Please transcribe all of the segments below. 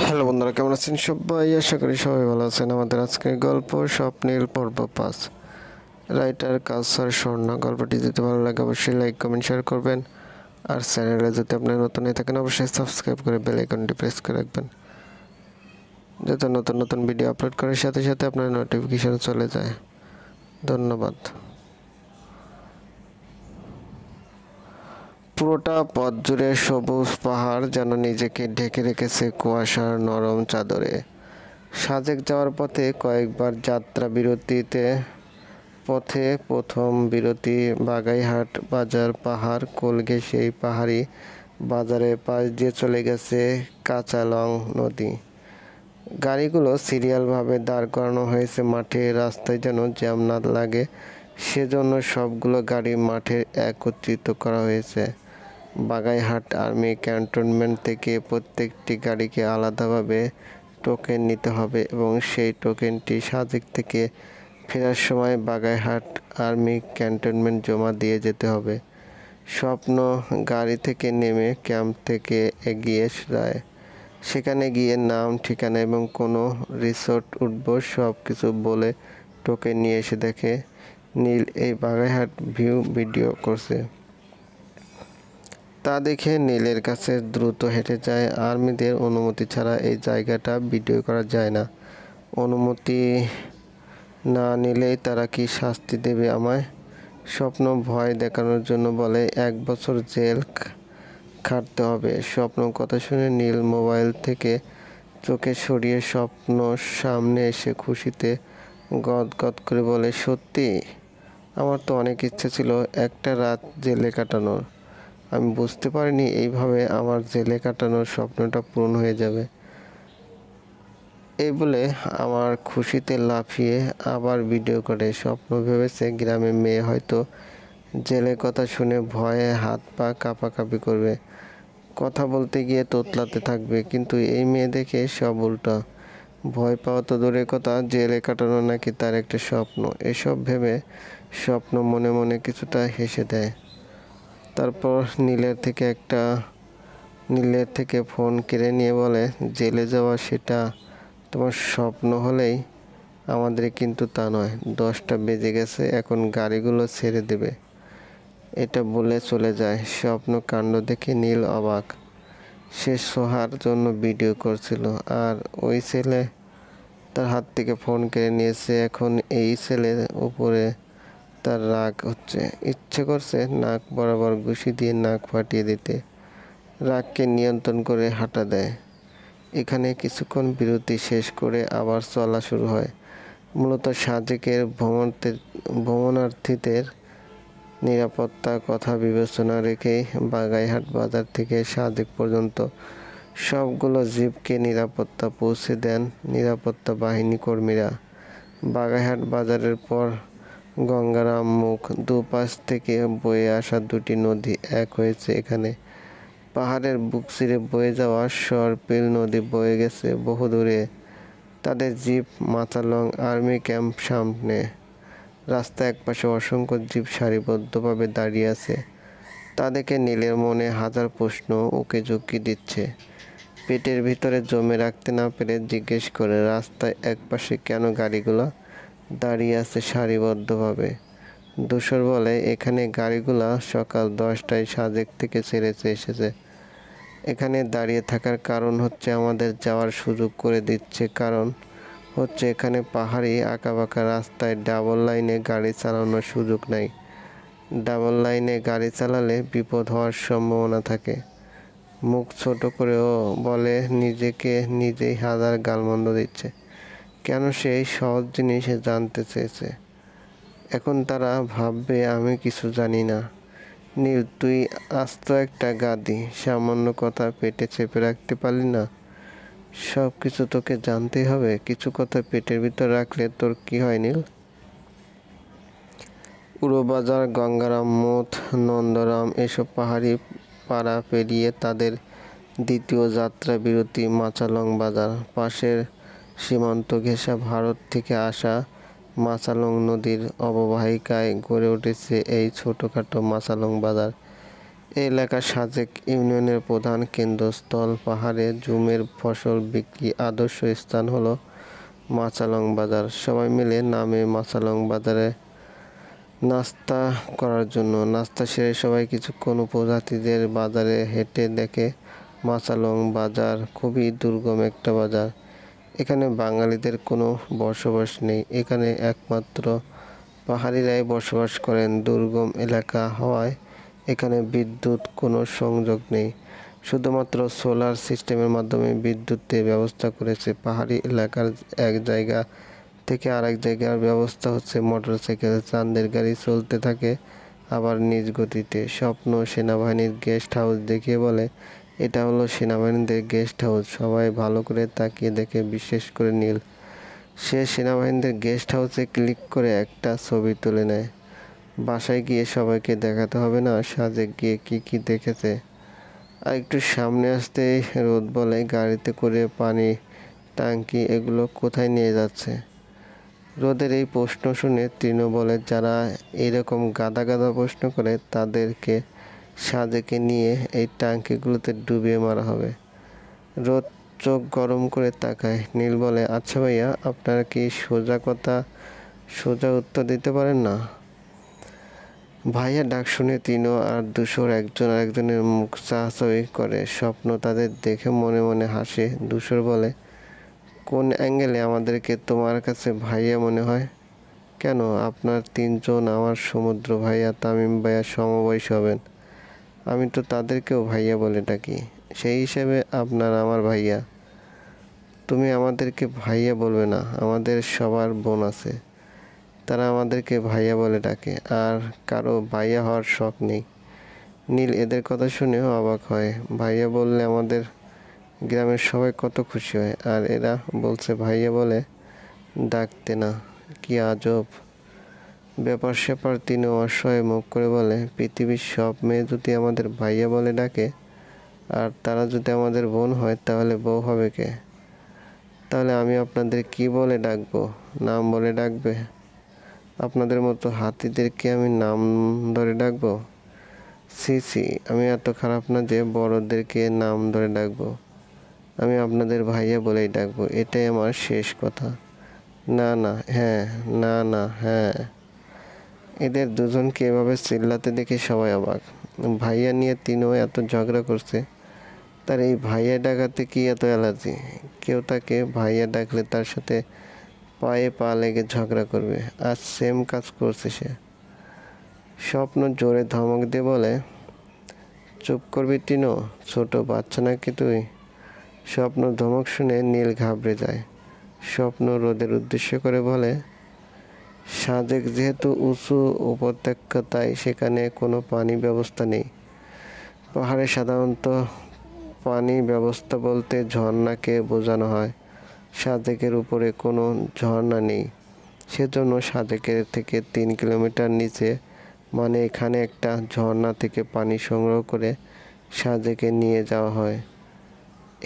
Hello বন্ধুরা, কেমন আছেন সবাই? আশা করি সবাই ভালো আছেন। আমাদের আজকের গল্প স্বপ্নীল পর্ব 5, রাইটার কাউসার স্বর্ণা। গল্পটি যদি ভালো লাগে অবশ্যই লাইক কমেন্ট শেয়ার করবেন, আর চ্যানেলে যদি আপনার নতুন হয়ে থাকেন অবশ্যই সাবস্ক্রাইব করে বেল আইকনটি প্রেস করে রাখবেন, যাতে নতুন নতুন ভিডিও আপলোড করার সাথে সাথে আপনার নোটিফিকেশন চলে যায়। ধন্যবাদ। পুরোটা পথ জুড়ে সবুজ পাহাড় যেন নিজেকে ঢেকে রেখেছে কুয়াশার নরম চাদরে। সাজেক যাওয়ার পথে কয়েকবার যাত্রা বিরতিতে পথে প্রথম বিরতি বাগাইহাট বাজার। পাহাড় কোল ঘেঁষে সেই পাহাড়ি বাজারের পাশ দিয়ে চলে গেছে কাঁচালং নদী। গাড়িগুলো সিরিয়ালভাবে দাঁড় করানো হয়েছে মাঠে। রাস্তায় যেন জ্যাম না লাগে সেজন্য সবগুলো গাড়ি মাঠে একত্রিত করা হয়েছে। বাগাইহাট আর্মি ক্যান্টনমেন্ট থেকে প্রত্যেকটি গাড়িকে আলাদাভাবে টোকেন নিতে হবে এবং সেই টোকেনটি সাজেক থেকে ফেরার সময় বাগাইহাট আর্মি ক্যান্টনমেন্ট জমা দিয়ে যেতে হবে। স্বপ্ন গাড়ি থেকে নেমে ক্যাম্প থেকে এগিয়ে যায়। সেখানে গিয়ে নাম, ঠিকানা এবং কোনো রিসোর্ট উঠব সব কিছু বলে টোকেন নিয়ে এসে দেখে নীল এই বাগাইহাট ভিউ ভিডিও করছে। তা দেখে নীলের কাছে দ্রুত হেঁটে যায়। আর্মিদের অনুমতি ছাড়া এই জায়গাটা ভিডিও করা যায় না। অনুমতি না নিলেই তারা কি শাস্তি দেবে আমায়? স্বপ্ন ভয় দেখানোর জন্য বলে 1 বছর জেল খাটতে হবে। স্বপ্ন কথা শুনে নীল মোবাইল থেকে চোখে সরিয়ে স্বপ্নর সামনে এসে খুশিতে গদগদ করে বলে, সত্যি? আমার তো অনেক ইচ্ছে ছিল একটা রাত জেলে কাটানোর। আমি বুঝতে পারিনি এইভাবে আমার জেলে কাটানোর স্বপ্নটা পূরণ হয়ে যাবে। এই বলে আমার খুশিতে লাফিয়ে আবার ভিডিও করে। স্বপ্ন ভেবেছে গ্রামের মেয়ে হয়তো জেলের কথা শুনে ভয়ে হাত পা কাঁপাকাঁপি করবে, কথা বলতে গিয়ে তোতলাতে থাকবে। কিন্তু এই মেয়ে দেখে সব উল্টা। ভয় পাওয়া তো দূরের কথা, জেলে কাটানো নাকি তার একটা স্বপ্ন। এসব ভেবে স্বপ্ন মনে মনে কিছুটা হেসে দেয়। তারপর নীলের থেকে ফোন কেড়ে নিয়ে বলে, জেলে যাওয়া সেটা তোমার স্বপ্ন হলেই আমাদের কিন্তু তা নয়। 10টা বেজে গেছে, এখন গাড়িগুলো ছেড়ে দেবে। এটা বলে চলে যায়। স্বপ্ন কাণ্ড দেখে নীল অবাক। সে সোহার জন্য ভিডিও করছিল, আর ওই ছেলে তার হাত থেকে ফোন কেড়ে নিয়েছে। এখন এই ছেলের উপরে তার রাগ হচ্ছে, ইচ্ছে করছে নাক বরাবর ঘুষি দিয়ে নাক ফাটিয়ে দিতে। রাগকে নিয়ন্ত্রণ করে হাঁটা দেয়। এখানে কিছুক্ষণ বিরতি শেষ করে আবার চলা শুরু হয়। মূলত সাজেকের ভ্রমণার্থীদের নিরাপত্তার কথা বিবেচনা রেখেই বাগাইহাট বাজার থেকে সাজেক পর্যন্ত সবগুলো জিপকে নিরাপত্তা পৌঁছে দেন নিরাপত্তা বাহিনী কর্মীরা। বাগাইহাট বাজারের পর গঙ্গারাম মুখ, দুপাশ থেকে বয়ে আসা দুটি নদী এক হয়েছে এখানে। পাহাড়ের বুক চিরে বয়ে যাওয়া সরপিল নদী বয়ে গেছে বহুদূরে। তাদের জিপ মাচালং আর্মি ক্যাম্প সামনে। রাস্তার একপাশে অসংখ্য জিপ সারিবদ্ধভাবে দাঁড়িয়ে আছে। তা দেখে নীলের মনে হাজার প্রশ্ন ওকে ঝুঁকি দিচ্ছে। পেটের ভিতরে জমে রাখতে না পেরে জিজ্ঞেস করে, রাস্তায় একপাশে কেন গাড়িগুলো দাঁড়িয়ে আছে সারিবদ্ধভাবে? ধূসর বলে, এখানে গাড়িগুলো সকাল 10টায় সাজেক থেকে ছেড়ে এসেছে। এখানে দাঁড়িয়ে থাকার কারণ হচ্ছে আমাদের যাওয়ার সুযোগ করে দিচ্ছে। কারণ হচ্ছে এখানে পাহাড়ি আঁকাবাঁকা রাস্তায় ডাবল লাইনে গাড়ি চালানোর সুযোগ নাই। ডাবল লাইনে গাড়ি চালালে বিপদ হওয়ার সম্ভাবনা থাকে। মুখ ছোট করেও বলে, নিজেকে নিজেই হাজার গালমন্দ দিচ্ছে। কেন সেই সহজ জিনিস জানতে চেয়েছে। এখন তারা ভাববে আমি কিছু জানি না। নীল, তুই আস্ত একটা গাদি, সামান্য কথা পেটে চেপে রাখতে পারলি না? সব কিছু তোকে জানতেই হবে? কিছু কথা পেটের ভিতর রাখলে তোর কি হয় নীল? উড়োবাজার, গঙ্গারাম মঠ, নন্দরাম এসব পাহাড়ি পাড়া পেরিয়ে তাদের দ্বিতীয় যাত্রা বিরতি মাচালং বাজার। পাশের সীমান্ত ঘেঁষা ভারত থেকে আসা মাচালং নদীর অববাহিকায় গড়ে উঠেছে এই ছোটোখাটো মাচালং বাজার। এই এলাকা সাজেক ইউনিয়নের প্রধান কেন্দ্রস্থল। পাহাড়ে জুমের ফসল বিক্রি আদর্শ স্থান হলো মাচালং বাজার। সবাই মিলে নামে মাচালং বাজারে নাস্তা করার জন্য। নাস্তা সেরে সবাই কিছুক্ষণ উপজাতিদের বাজারে হেঁটে দেখে মাচালং বাজার খুবই দুর্গম একটা বাজার। এখানে বাঙালিদের কোনো বসবাস নেই। এখানে একমাত্র পাহাড়িরাই বসবাস করেন। দুর্গম এলাকা হওয়ায় এখানে বিদ্যুৎ কোনো সংযোগ নেই। শুধুমাত্র সোলার সিস্টেমের মাধ্যমে বিদ্যুতের ব্যবস্থা করেছে। পাহাড়ি এলাকার এক জায়গা থেকে আরেক জায়গার ব্যবস্থা হচ্ছে মোটরসাইকেল, চাঁদের গাড়ি চলতে থাকে আবার নিজ গতিতে। স্বপ্ন সেনাবাহিনীর গেস্ট হাউস দেখিয়ে বলে, এটা হলো সেনাবাহিনীদের গেস্ট হাউস। সবাই ভালো করে তাকিয়ে দেখে, বিশেষ করে নীল। সে সেনাবাহিনীদের গেস্ট হাউসে ক্লিক করে একটা ছবি তুলে নেয়। বাসায় গিয়ে সবাইকে দেখাতে হবে না সাজেক গিয়ে কি কি দেখেছে। আর একটু সামনে আসতেই রোদ বলে, গাড়িতে করে পানি ট্যাঙ্কি এগুলো কোথায় নিয়ে যাচ্ছে? রোদের এই প্রশ্ন শুনে তৃণ বলে, যারা এরকম গাদা গাদা প্রশ্ন করে তাদেরকে সাজেকে নিয়ে এই ট্যাঙ্কিগুলোতে ডুবিয়ে মারা হবে। রোদ চোখ গরম করে তাকায়। নীল বলে, আচ্ছা ভাইয়া, আপনারা কি সোজা উত্তর দিতে পারেন না? ভাইয়া ডাক শুনে তৃণ আর ধূসর একজন আরেকজনের মুখ চাহাচাহি করে। স্বপ্ন তাদের দেখে মনে মনে হাসে। ধূসর বলে, কোন অ্যাঙ্গেলে আমাদেরকে তোমার কাছে ভাইয়া মনে হয়? কেন, আপনার তিনজন আমার সমুদ্র ভাইয়া, তামিম ভাইয়া সমবয়সী হবেন। আমি তো তাদেরকেও ভাইয়া বলে ডাকি। সেই হিসেবে আপনার আমার ভাইয়া। তুমি আমাদেরকে ভাইয়া বলবে না? আমাদের সবার বোন আছে, তারা আমাদেরকে ভাইয়া বলে ডাকে। আর কারো ভাইয়া হওয়ার শখ নেই। নীল এদের কথা শুনেও অবাক হয়। ভাইয়া বললে আমাদের গ্রামের সবাই কত খুশি হয়, আর এরা বলছে ভাইয়া বলে ডাকতে না। কি আজব ব্যাপার স্যাপার। তিনি অসহায় মুখ করে বলে, পৃথিবীর সব মেয়ে যদি আমাদের ভাইয়া বলে ডাকে, আর তারা যদি আমাদের বোন হয়, তাহলে বউ হবে কে? তাহলে আমি আপনাদের কি বলে ডাকবো? নাম বলে ডাকবে? আপনাদের মতো হাতিদেরকে আমি নাম ধরে ডাকবো? ছি ছি, আমি এত খারাপ না যে বড়দেরকে নাম ধরে ডাকবো। আমি আপনাদের ভাইয়া বলেই ডাকবো, এটাই আমার শেষ কথা। না না হ্যাঁ, না না হ্যাঁ। এদের দুজনকে এভাবে চিল্লাতে দেখে সবাই অবাক। ভাইয়া নিয়ে তিনিও এত ঝগড়া করছে, তার এই ভাইয়া ডাকাতে কি এত অ্যালার্জি? কেউ তাকে ভাইয়া ডাকলে তার সাথে পায়ে পা লেগে ঝগড়া করবে। আজ সেম কাজ করছে সে। স্বপ্ন জোরে ধমক দিয়ে বলে, চুপ করবি টিনো, ছোট বাচ্চা নাকি তুই? স্বপ্ন ধমক শুনে নীল ঘাবড়ে যায়। স্বপ্ন রোদের উদ্দেশ্য করে বলে, সাজেক যেহেতু উঁচু উপত্যকা, তাই সেখানে কোনো পানি ব্যবস্থা নেই। পাহাড়ে সাধারণত পানি ব্যবস্থা বলতে ঝর্ণাকে বোঝানো হয়। সাজেকের উপরে কোনো ঝর্ণা নেই। সেজন্য সাজেকের থেকে 3 কিলোমিটার নিচে, মানে এখানে একটা ঝর্ণা থেকে পানি সংগ্রহ করে সাজেকে নিয়ে যাওয়া হয়।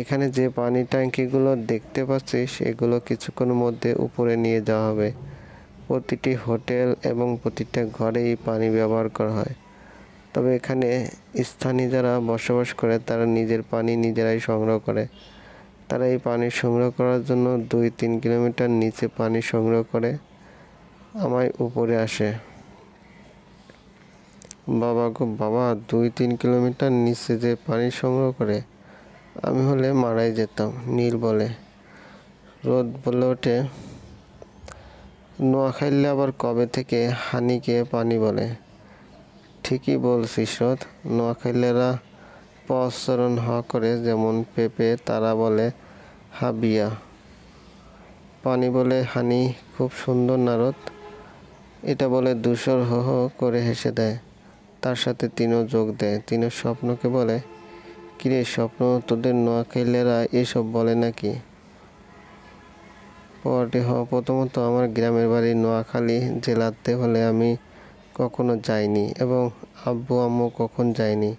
এখানে যে পানি ট্যাঙ্কিগুলো দেখতে পাচ্ছিস, সেগুলো কিছুক্ষণের মধ্যে উপরে নিয়ে যাওয়া হবে। প্রতিটি হোটেল এবং প্রতিটা ঘরেই পানি ব্যবহার করা হয়। তবে এখানে স্থানীয় যারা বসবাস করে, তারা নিজের পানি নিজেরাই সংগ্রহ করে। তারা এই পানি সংগ্রহ করার জন্য 2-3 কিলোমিটার নিচে পানি সংগ্রহ করে আমায় উপরে আসে। বাবা গো বাবা, 2-3 কিলোমিটার নিচে যে পানি সংগ্রহ করে, আমি হলে মারাই যেতাম। নীল বলে। রোদ বলে ওঠে, নোয়াখালীতে আবার কবে থেকে হানিকে পানি বলে? ঠিকই বলছিস রোদ। নোয়াখালীরা প উচ্চারণ হ করে, যেমন পেঁপে, তারা বলে হাবিয়া, পানি বলে হানি। খুব সুন্দর না রোদ? এটা বলে ধূসর হো হো করে হেসে দেয়। তার সাথে তিনও যোগ দেয়। তিনও স্বপ্নকে বলে, কিরে স্বপ্ন, তোদের নোয়াখালীরা এসব বলে নাকি? প্রথমত আমার গ্রামের বাড়ি নোয়াখালী জেলাতে হলে আমি কখনো যাইনি, এবং আব্বু আম্মু কখন যায়নি।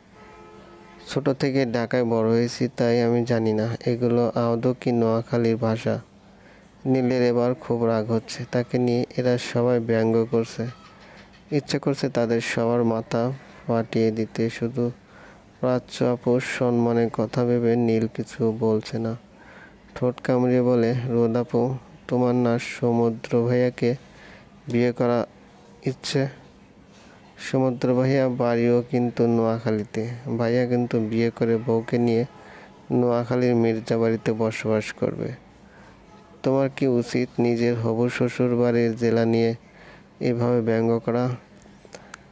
ছোট থেকে ঢাকায় বড় হয়েছি, তাই আমি জানি না এগুলো আদৌ কি নোয়াখালীর ভাষা। নীলের এবার খুব রাগ হচ্ছে। তাকে নিয়ে এরা সবাই ব্যঙ্গ করছে। ইচ্ছে করছে তাদের সবার মাথা ফাটিয়ে দিতে। শুধু প্রাচ্য আপুর সম্মানের কথা ভেবে নীল কিছু বলছে না। ঠোঁট কামড়িয়ে বলে, রোদ আপু, তোমার না সমুদ্র ভাইয়াকে বিয়ে করা ইচ্ছে? সমুদ্র ভাইয়া বাড়িও কিন্তু নোয়াখালীতে। ভাইয়া কিন্তু বিয়ে করে বউকে নিয়ে নোয়াখালীর মির্জাবাড়িতে বসবাস করবে। তোমার কি উচিত নিজের হবু শ্বশুর বাড়ির জেলা নিয়ে এভাবে ব্যঙ্গ করা?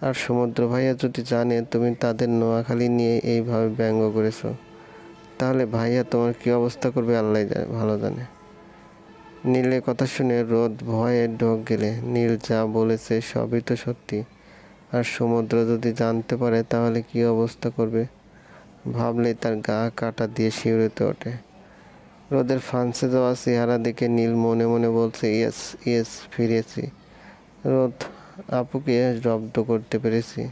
আর সমুদ্র ভাইয়া যদি জানে তুমি তাদের নোয়াখালী নিয়ে এইভাবে ব্যঙ্গ করেছো, তাহলে ভাইয়া তোমার কী অবস্থা করবে আল্লাহ ভালো জানে। নীলের কথা শুনে রোদ ভয়ে ঢোক গেলে, নীল যা বলেছে সবই তো সত্যি। আর সমুদ্র যদি জানতে পারে তাহলে কী অবস্থা করবে ভাবলেই তার গা কাটা দিয়ে শিউরে ওঠে। রোদের ফ্রান্সে যাওয়া চেহারা দেখে নীল মনে মনে বলছে, ইয়েস ইয়েস, ফিরেছি। রোদ আপুকে জব্দ করতে পেরেছি।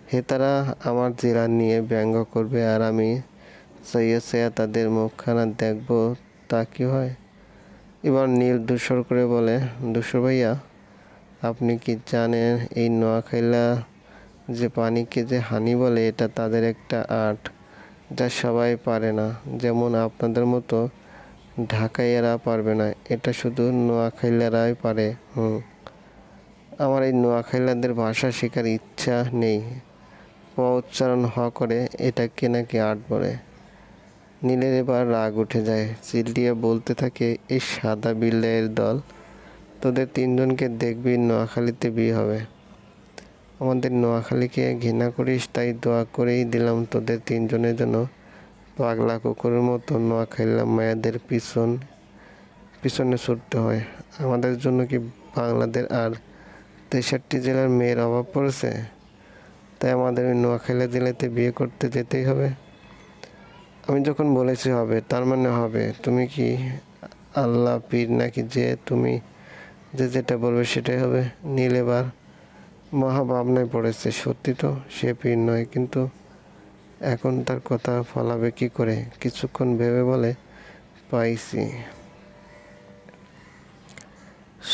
হে তারা আমার জেলা নিয়ে ব্যঙ্গ করবে আর আমি চাইয়া তাদের মুখখানা দেখবো, তা কি হয়? এবার নীল দুসর করে বলে, দুসর ভাইয়া, আপনি কি জানেন এই নোয়াখাইলা যে পানিকে যে হানি বলে, এটা তাদের একটা আর্ট যা সবাই পারে না। যেমন আপনাদের মতো ঢাকাইয়ারা পারবে না, এটা শুধু নোয়াখাইলারাই পারে। আমার এই নোয়াখাইলাদের ভাষা শেখার ইচ্ছা নেই। উচ্চারণ করে এটাকে নাকি আর্ট বলে। নীলের এবার রাগ উঠে যায়, চিল্লিয়ে বলতে থাকে, এই সাদা বিল্লাইয়ের দল, তোদের তিনজনকে দেখবি নোয়াখালীতে বিয়ে হবে। আমাদের নোয়াখালীকে ঘৃণা করিস, তাই দোয়া করেই দিলাম তোদের তিনজনের জন্য পাগলা কুকুরের মতো নোয়াখাইলা মায়াদের পিছনে ছুটতে হয়। আমাদের জন্য কি বাংলাদেশ আর 63 জেলার মেয়ের অভাব পড়েছে? তাই আমাদের ওই নোয়াখাইলা জেলাতে বিয়ে করতে যেতেই হবে। আমি যখন বলেছি হবে, তার মানে হবে। তুমি কি আল্লাহ পীর নাকি যে তুমি যেটা বলবে সেটাই হবে? নীল এবার মহা ভাবনায় পড়েছে। সত্যি তো, সে পীর নয়, কিন্তু এখন তার কথা ফলাবে কি করে? কিছুক্ষণ ভেবে বলে, পাইছি।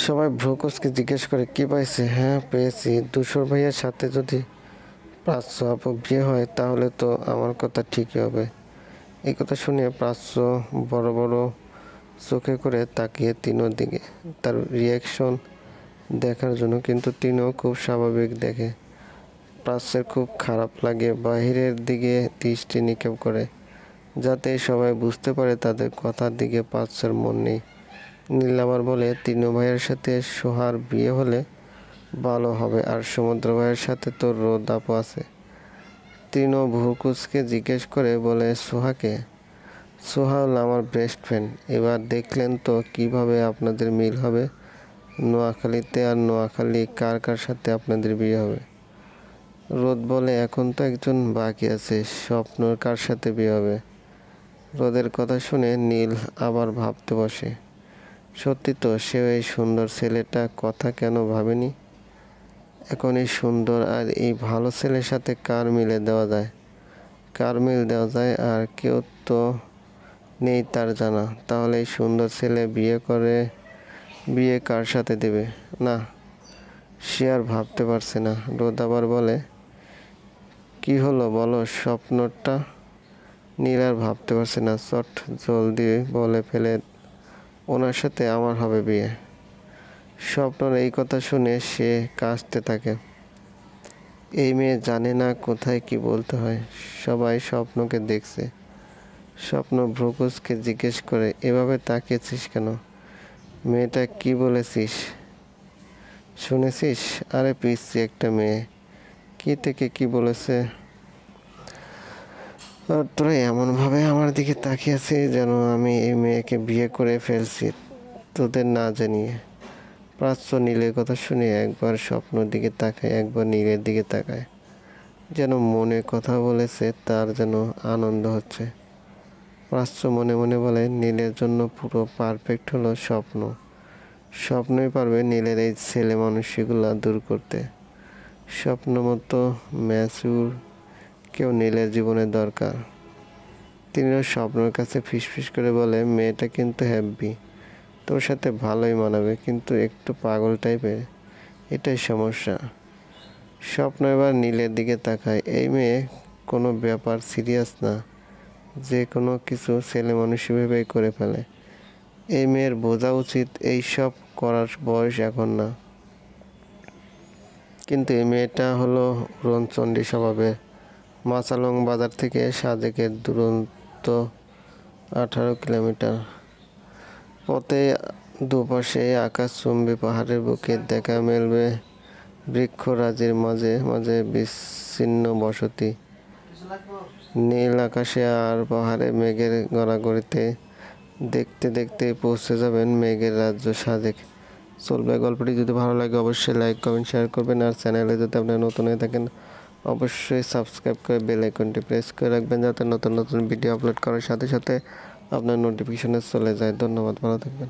সবাই ভ্রুকুচকে জিজ্ঞেস করে, কি পাইছে? হ্যাঁ পেয়েছি, দুশোর ভাইয়ের সাথে যদি প্রাচ্য আপু বিয়ে হয় তাহলে তো আমার কথা ঠিকই হবে। এই কথা শুনে প্রাচ্য বড় বড় চোখে করে তাকিয়ে তিনোর দিকে। তার রিয়াকশন দেখার জন্য, কিন্তু তিনিও খুব স্বাভাবিক দেখে। প্রাচ্যের খুব খারাপ লাগে, বাহিরের দিকে দৃষ্টি নিক্ষেপ করে, যাতে সবাই বুঝতে পারে তাদের কথার দিকে প্রাচ্যের মন নেই। নীল আবার বলে, তিনু ভাইয়ের সাথে সোহার বিয়ে হলে ভালো হবে, আর সমুদ্র ভাইয়ের সাথে তো রোদ আপু আছে। তিনু ভুরকুচকে জিজ্ঞেস করে বলে, সোহাকে? সোহা হল আমার বেস্ট ফ্রেন্ড। এবার দেখলেন তো কিভাবে আপনাদের মিল হবে নোয়াখালীতে। আর নোয়াখালী কার কার সাথে আপনাদের বিয়ে হবে? রোদ বলে, এখন তো একজন বাকি আছে, স্বপ্নর কার সাথে বিয়ে হবে? রোদের কথা শুনে নীল আবার ভাবতে বসে, সত্যি তো, সেও এই সুন্দর ছেলেটা কথা কেন ভাবেনি? এখন এই সুন্দর আর এই ভালো ছেলের সাথে কার মিল দেওয়া যায়? আর কেউ তো নেই তার জানা। তাহলে এই সুন্দর ছেলে বিয়ে কার সাথে দেবে? না, সে আর ভাবতে পারছে না। রোদ আবার বলে, কি হলো বলো স্বপ্নটা? নীল আর ভাবতে পারছে না, চট জলদি বলে ফেলে, ওনার সাথে আমার হবে বিয়ে। স্বপ্নর এই কথা শুনে সে কাঁদতে থাকে। এই মেয়ে জানে না কোথায় কি বলতে হয়। সবাই স্বপ্নকে দেখছে। স্বপ্ন ভ্রুকুচকে জিজ্ঞেস করে, এভাবে তাকিয়েছিস কেন? মেয়েটা কি বলেছিস শুনেছিস? আরে পিচ্ছি একটা মেয়ে, কি থেকে কি বলেছে? আর তোরা এমনভাবে আমার দিকে তাকিয়ে আছিস যেন আমি এই মেয়েকে বিয়ে করে ফেলছি তোদের না জানিয়ে। প্রাচ্য নীলের কথা শুনে একবার স্বপ্নর দিকে তাকায়, একবার নীলের দিকে তাকায়, যেন মনে কথা বলেছে, তার যেন আনন্দ হচ্ছে। প্রাচ্য মনে মনে বলে, নীলের জন্য পুরো পারফেক্ট হলো স্বপ্নই পারবে নীলের এই ছেলে মানুষগুলা দূর করতে। স্বপ্ন মতো ম্যাচিউর কেউ নীলের জীবনে দরকার। তিনিও স্বপ্নের কাছে ফিসফিস করে বলে, মেয়েটা কিন্তু হ্যাপি, তোর সাথে ভালোই মানাবে, কিন্তু একটু পাগল টাইপের, এটাই সমস্যা। স্বপ্ন এবার নীলের দিকে তাকায়, এই মেয়ে কোনো ব্যাপার সিরিয়াস না, যে কোনো কিছু ছেলে মানুষ ভেবেই করে ফেলে। এই মেয়ের বোঝা উচিত এই সব করার বয়স এখন না। কিন্তু এই মেয়েটা হলো উড়নচণ্ডী স্বভাবের। মাচালং বাজার থেকে সাদেকের দূরত্ব 18 কিলোমিটার। পথে দুপাশে আকাশচুম্বী পাহাড়ের বুকে দেখা মেলবে বৃক্ষরাজির মাঝে মাঝে বিচ্ছিন্ন বসতি। নীল আকাশে আর পাহাড়ে মেঘের গড়াগড়িতে দেখতে দেখতে পৌঁছে যাবেন মেঘের রাজ্য সাদেক। চলবে গল্পটি যদি ভালো লাগে অবশ্যই লাইক কমেন্ট শেয়ার করবেন, আর চ্যানেলে যদি আপনারা নতুন হয়ে থাকেন অবশ্যই সাবস্ক্রাইব করে বেল আইকনটি প্রেস করে রাখবেন, যাতে নতুন নতুন ভিডিও আপলোড করার সাথে সাথে আপনার নোটিফিকেশনে চলে যায়। ধন্যবাদ, ভালো থাকবেন।